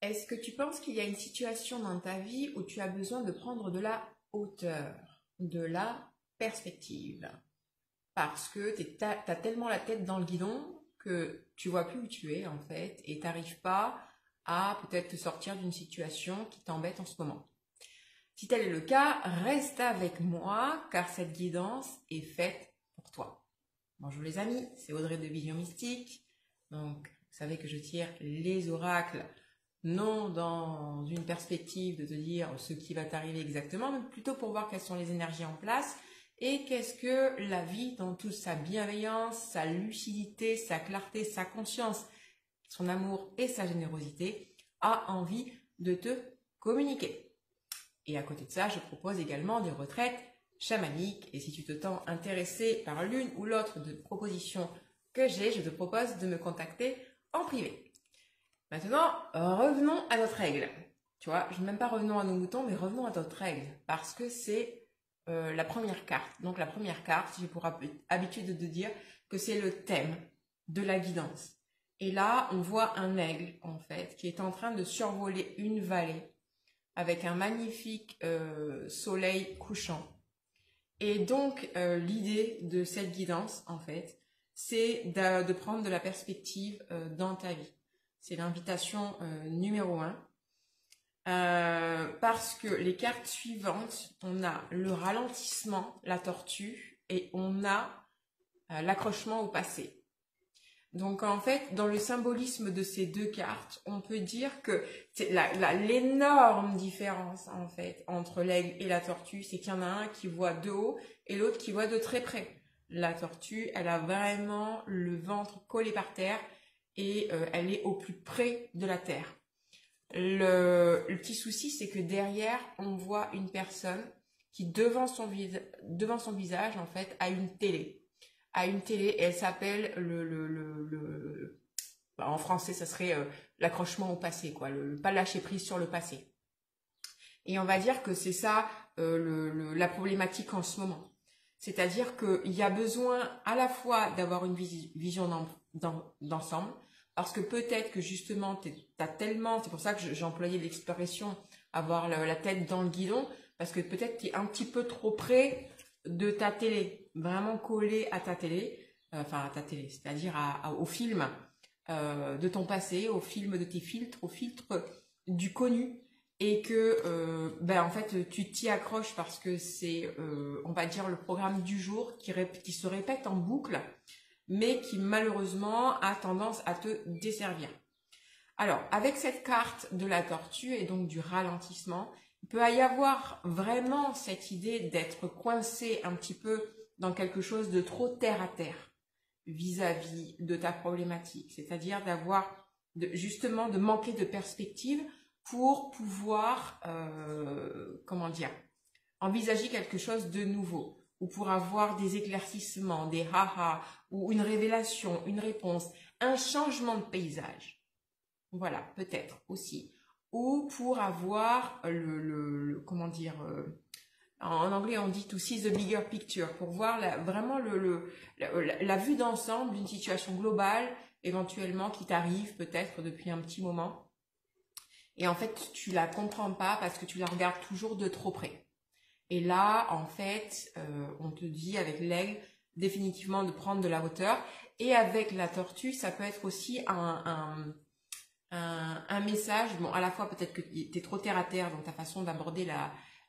Est-ce que tu penses qu'il y a une situation dans ta vie où tu as besoin de prendre de la hauteur, de la perspective? Parce que t'as tellement la tête dans le guidon que tu vois plus où tu es en fait et t'arrives pas à peut-être te sortir d'une situation qui t'embête en ce moment. Si tel est le cas, reste avec moi car cette guidance est faite pour toi. Bonjour les amis, c'est Audrey de Vision Mystique. Donc, vous savez que je tire les oracles non dans une perspective de te dire ce qui va t'arriver exactement, mais plutôt pour voir quelles sont les énergies en place et qu'est-ce que la vie, dans toute sa bienveillance, sa lucidité, sa clarté, sa conscience, son amour et sa générosité, a envie de te communiquer. Et à côté de ça, je propose également des retraites chamaniques. Et si tu te sens intéressé par l'une ou l'autre de propositions que j'ai, je te propose de me contacter en privé. Maintenant, revenons à notre règle. Tu vois, je ne même pas revenons à nos moutons, mais revenons à notre règle. Parce que c'est la première carte. Donc la première carte, j'ai pour habitude de dire que c'est le thème de la guidance. Et là, on voit un aigle, en fait, qui est en train de survoler une vallée avec un magnifique soleil couchant. Et donc, l'idée de cette guidance, en fait, c'est de prendre de la perspective dans ta vie. C'est l'invitation numéro 1. Parce que les cartes suivantes, on a le ralentissement, la tortue, et on a l'accrochement au passé. Donc en fait, dans le symbolisme de ces deux cartes, on peut dire que l'énorme différence en fait entre l'aigle et la tortue, c'est qu'il y en a un qui voit de haut et l'autre qui voit de très près. La tortue, elle a vraiment le ventre collé par terre et elle est au plus près de la terre. Le petit souci, c'est que derrière, on voit une personne qui, devant son visage, en fait, a une télé. Et elle s'appelle en français, ça serait l'accrochement au passé, quoi, pas lâcher prise sur le passé. Et on va dire que c'est ça la problématique en ce moment. C'est-à-dire qu'il y a besoin à la fois d'avoir une vision d'ensemble, parce que peut-être que justement, t'as tellement, c'est pour ça que j'ai employé l'expression avoir la tête dans le guidon, parce que peut-être tu es un petit peu trop près de ta télé, vraiment collé à ta télé, c'est-à-dire au film de ton passé, au film de tes filtres, au filtre du connu, et que en fait tu t'y accroches parce que c'est on va dire le programme du jour qui se répète en boucle, mais qui malheureusement a tendance à te desservir. Alors avec cette carte de la tortue et donc du ralentissement, il peut y avoir vraiment cette idée d'être coincé un petit peu dans quelque chose de trop terre à terre vis-à-vis de ta problématique, c'est-à-dire justement de manquer de perspective pour pouvoir, envisager quelque chose de nouveau, ou pour avoir des éclaircissements, des ha-ha, ou une révélation, une réponse, un changement de paysage. Voilà, peut-être aussi. Ou pour avoir en anglais on dit to see the bigger picture, pour voir vraiment la vue d'ensemble d'une situation globale, éventuellement qui t'arrive peut-être depuis un petit moment. Et en fait, tu la comprends pas parce que tu la regardes toujours de trop près. Et là, en fait, on te dit avec l'aigle, définitivement de prendre de la hauteur. Et avec la tortue, ça peut être aussi un message, bon, à la fois peut-être que tu es trop terre à terre dans ta façon d'aborder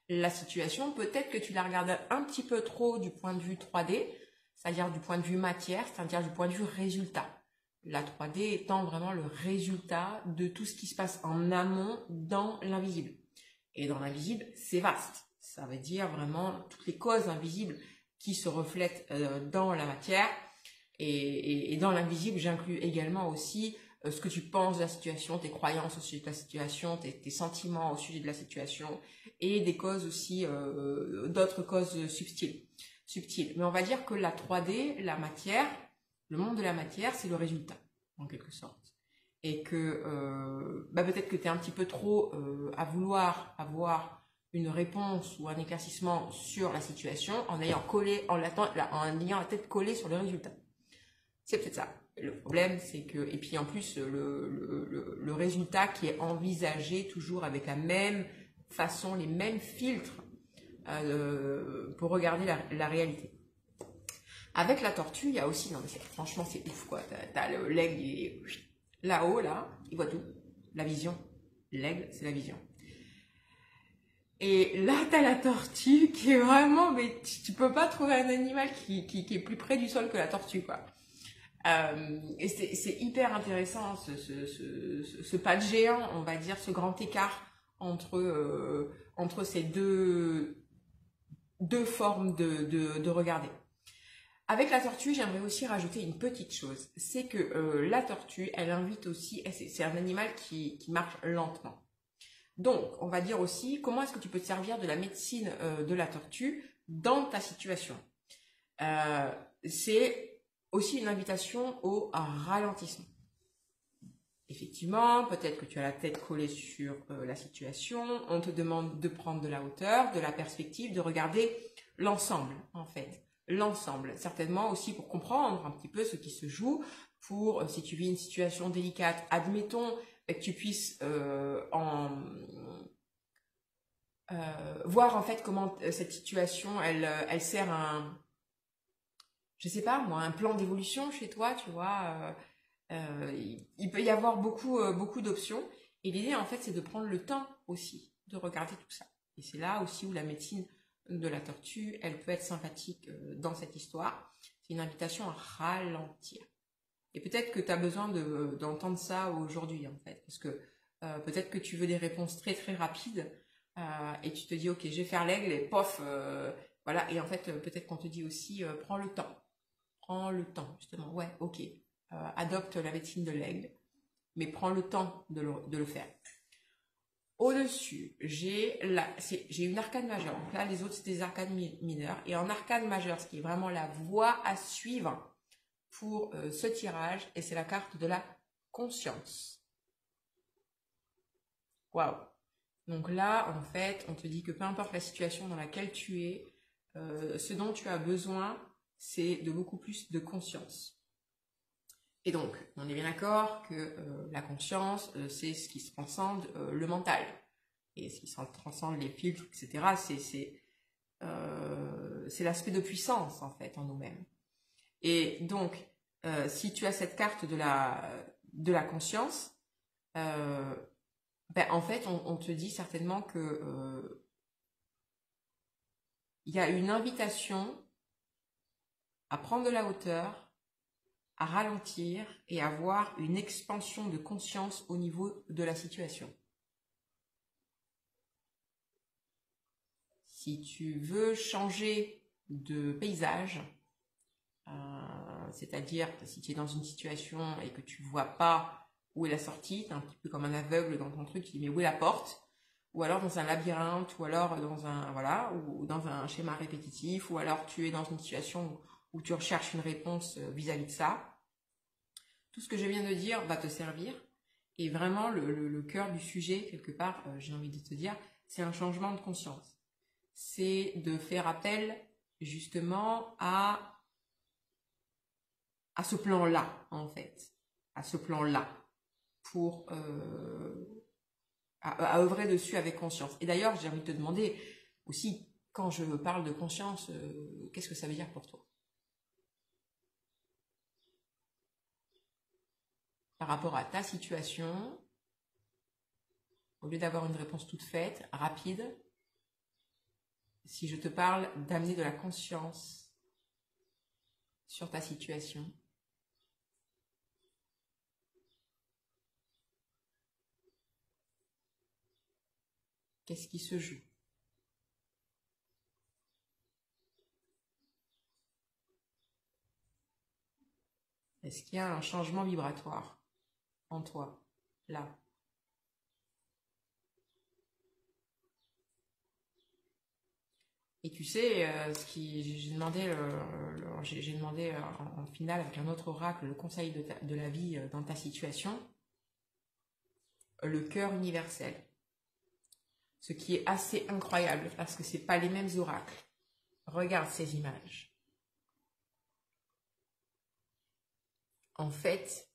la situation, peut-être que tu la regardes un petit peu trop du point de vue 3D, c'est-à-dire du point de vue matière, c'est-à-dire du point de vue résultat. La 3D étant vraiment le résultat de tout ce qui se passe en amont dans l'invisible. Et dans l'invisible, c'est vaste. Ça veut dire vraiment toutes les causes invisibles qui se reflètent dans la matière. Et dans l'invisible, j'inclus également aussi ce que tu penses de la situation, tes croyances au sujet de la situation, tes sentiments au sujet de la situation, et des causes aussi, d'autres causes subtiles. Mais on va dire que la 3D, la matière, le monde de la matière, c'est le résultat, en quelque sorte. Et que peut-être que tu es un petit peu trop à vouloir avoir une réponse ou un éclaircissement sur la situation en ayant la tête collée sur le résultat. C'est peut-être ça. Le problème, c'est que, et puis en plus, le résultat qui est envisagé toujours avec la même façon, les mêmes filtres pour regarder la réalité. Avec la tortue, il y a aussi, non mais franchement c'est ouf quoi, t'as l'aigle, il est là-haut, là, il voit tout, la vision, l'aigle c'est la vision. Et là t'as la tortue qui est vraiment, mais tu peux pas trouver un animal qui est plus près du sol que la tortue quoi. Et c'est hyper intéressant ce pas de géant, on va dire, ce grand écart entre ces deux formes de regarder. Avec la tortue, j'aimerais aussi rajouter une petite chose, c'est que la tortue, elle invite aussi, c'est un animal qui marche lentement. Donc, on va dire aussi, comment est-ce que tu peux te servir de la médecine de la tortue dans ta situation? C'est aussi une invitation au ralentissement. Effectivement, peut-être que tu as la tête collée sur la situation, on te demande de prendre de la hauteur, de la perspective, de regarder l'ensemble en fait. L'ensemble, certainement aussi pour comprendre un petit peu ce qui se joue, pour si tu vis une situation délicate, admettons que tu puisses voir en fait comment cette situation elle sert je sais pas moi, un plan d'évolution chez toi, tu vois. Il peut y avoir beaucoup d'options et l'idée en fait c'est de prendre le temps aussi de regarder tout ça. Et c'est là aussi où la médecine de la tortue, elle peut être sympathique dans cette histoire. C'est une invitation à ralentir. Et peut-être que tu as besoin d'entendre ça aujourd'hui, en fait. Parce que peut-être que tu veux des réponses très, très rapides. Et tu te dis, OK, je vais faire l'aigle et pof, voilà. Et en fait, peut-être qu'on te dit aussi, prends le temps. Prends le temps, justement. Ouais, OK. Adopte la médecine de l'aigle. Mais prends le temps de le faire. Au-dessus, j'ai une arcane majeure. Donc là, les autres, c'est des arcanes mineures. Et en arcane majeure, ce qui est vraiment la voie à suivre pour ce tirage, et c'est la carte de la conscience. Waouh! Donc là, en fait, on te dit que peu importe la situation dans laquelle tu es, ce dont tu as besoin, c'est de beaucoup plus de conscience. Et donc, on est bien d'accord que la conscience, c'est ce qui se transcende le mental. Et ce qui se transcende les filtres, etc. C'est l'aspect de puissance, en fait, en nous-mêmes. Et donc, si tu as cette carte de la conscience, en fait, on te dit certainement que il y a une invitation à prendre de la hauteur, à ralentir et à avoir une expansion de conscience au niveau de la situation. Si tu veux changer de paysage, c'est-à-dire si tu es dans une situation et que tu ne vois pas où est la sortie, tu es un petit peu comme un aveugle dans ton truc, tu dis mais où est la porte? Ou alors dans un labyrinthe, ou alors dans ou dans un schéma répétitif, ou alors tu es dans une situation où tu recherches une réponse vis-à-vis de ça. Tout ce que je viens de dire va te servir. Et vraiment, le cœur du sujet, quelque part, j'ai envie de te dire, c'est un changement de conscience. C'est de faire appel, justement, à ce plan-là, en fait. À ce plan-là. Pour à œuvrer dessus avec conscience. Et d'ailleurs, j'ai envie de te demander aussi, quand je parle de conscience, qu'est-ce que ça veut dire pour toi? Par rapport à ta situation, au lieu d'avoir une réponse toute faite, rapide, si je te parle d'amener de la conscience sur ta situation, qu'est-ce qui se joue? Est-ce qu'il y a un changement vibratoire en toi, là? Et tu sais, j'ai demandé en finale avec un autre oracle le conseil de la vie dans ta situation, le cœur universel. Ce qui est assez incroyable parce que c'est pas les mêmes oracles. Regarde ces images. en fait,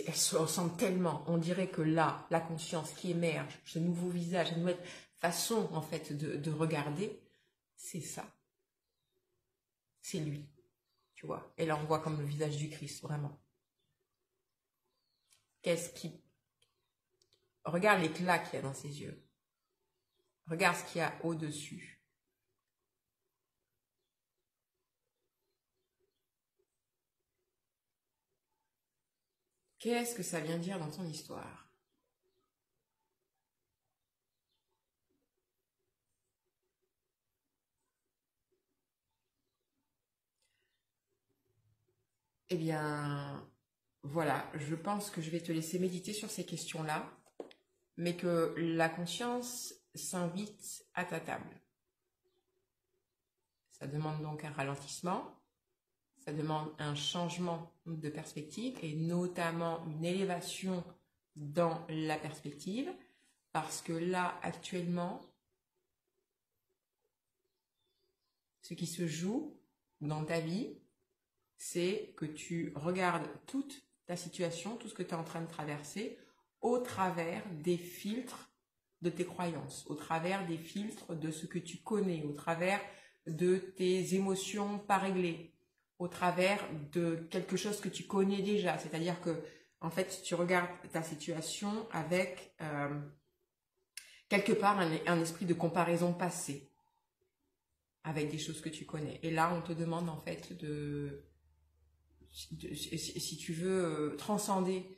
elles se ressemblent tellement. On dirait que là, la conscience qui émerge, ce nouveau visage, cette nouvelle façon en fait de regarder, c'est ça. C'est lui, tu vois. Et là, on voit comme le visage du Christ, vraiment. Qu'est-ce qui... Regarde l'éclat qu'il y a dans ses yeux. Regarde ce qu'il y a au-dessus. Qu'est-ce que ça vient dire dans ton histoire? Eh bien, voilà, je pense que je vais te laisser méditer sur ces questions-là, mais que la conscience s'invite à ta table. Ça demande donc un ralentissement, ça demande un changement de perspective et notamment une élévation dans la perspective, parce que là, actuellement, ce qui se joue dans ta vie, c'est que tu regardes toute ta situation, tout ce que tu es en train de traverser, au travers des filtres de tes croyances, au travers des filtres de ce que tu connais, au travers de tes émotions pas réglées, au travers de quelque chose que tu connais déjà. C'est-à-dire que, en fait, tu regardes ta situation avec quelque part un esprit de comparaison passée avec des choses que tu connais. Et là, on te demande en fait si tu veux transcender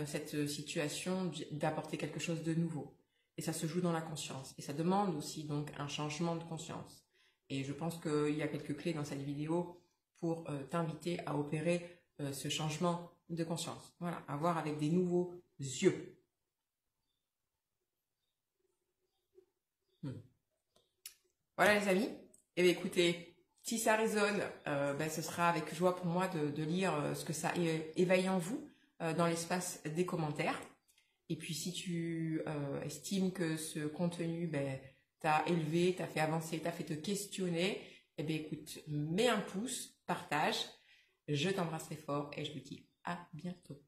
cette situation, d'apporter quelque chose de nouveau. Et ça se joue dans la conscience. Et ça demande aussi donc un changement de conscience. Et je pense qu'il y a quelques clés dans cette vidéo pour t'inviter à opérer ce changement de conscience. Voilà, à voir avec des nouveaux yeux. Voilà les amis. Et bien écoutez, si ça résonne, ce sera avec joie pour moi de lire ce que ça éveille en vous dans l'espace des commentaires. Et puis si tu estimes que ce contenu t'a élevé, t'a fait avancer, t'a fait te questionner, eh bien écoute, mets un pouce, partage. Je t'embrasse très fort et je vous dis à bientôt.